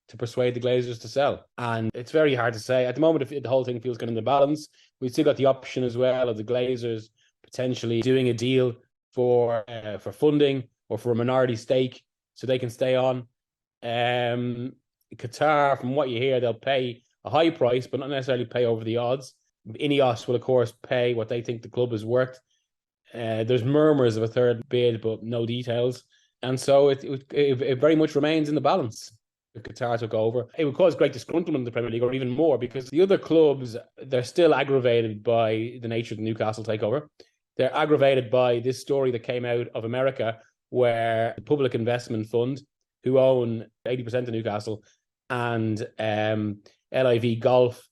to persuade the Glazers to sell. And it's very hard to say. At the moment, if the whole thing feels kind of in the balance, we've still got the option as well of the Glazers potentially doing a deal for funding or for a minority stake so they can stay on. Qatar, from what you hear, they'll pay a high price, but not necessarily pay over the odds. Ineos will, of course, pay what they think the club is worth. There's murmurs of a third bid, but no details. And so it very much remains in the balance. If Qatar took over, it would cause great disgruntlement in the Premier League, or even more, because the other clubs, they're still aggravated by the nature of the Newcastle takeover. They're aggravated by this story that came out of America, where the Public Investment Fund, who own 80% of Newcastle, and LIV Golf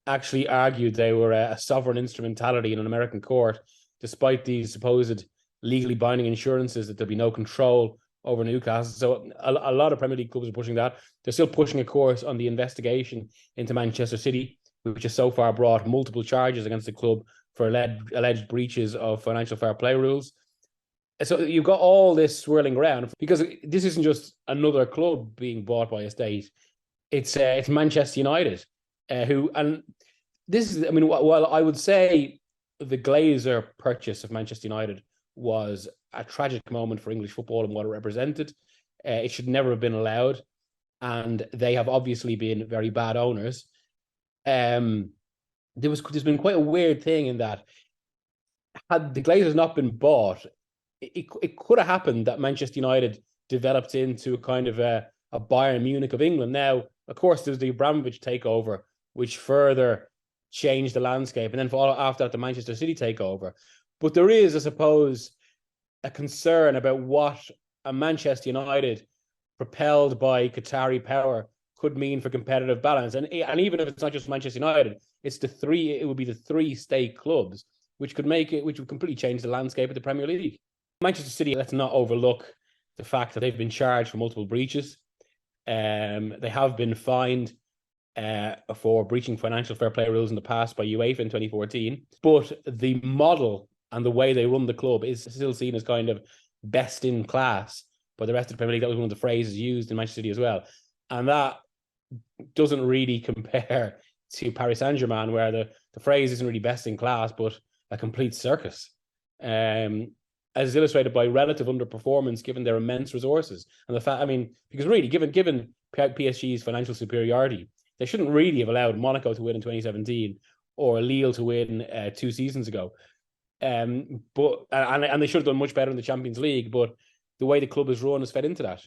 actually argued they were a sovereign instrumentality in an American court, despite these supposed legally binding insurances that there'll be no control over Newcastle. So a lot of Premier League clubs are pushing that. They're still pushing, of course, on the investigation into Manchester City, which has so far brought multiple charges against the club for alleged breaches of financial fair play rules. So you've got all this swirling around, because this isn't just another club being bought by a state. It's Manchester United, and this is, I mean, while I would say the Glazer purchase of Manchester United was a tragic moment for English football and what it represented, it should never have been allowed, and they have obviously been very bad owners. There's been quite a weird thing in that, had the Glazers not been bought, it could have happened that Manchester United developed into a kind of a Bayern Munich of England. Now, of course, there's the Abramovich takeover, which further changed the landscape, and then after that, the Manchester City takeover. But there is, I suppose, a concern about what a Manchester United propelled by Qatari power could mean for competitive balance. And even if it's not just Manchester United, it would be the three state clubs, which would completely change the landscape of the Premier League. Manchester City, let's not overlook the fact that they've been charged for multiple breaches. They have been fined for breaching financial fair play rules in the past by UEFA in 2014. But the model and the way they run the club is still seen as kind of best in class by the rest of the Premier League. That was one of the phrases used in Manchester City as well. And that doesn't really compare to Paris Saint-Germain, where the phrase isn't really best in class, but a complete circus. As illustrated by relative underperformance given their immense resources. And the fact, I mean, because really, given PSG's financial superiority, they shouldn't really have allowed Monaco to win in 2017 or Lille to win 2 seasons ago. But they should have done much better in the Champions League, but the way the club is run has fed into that.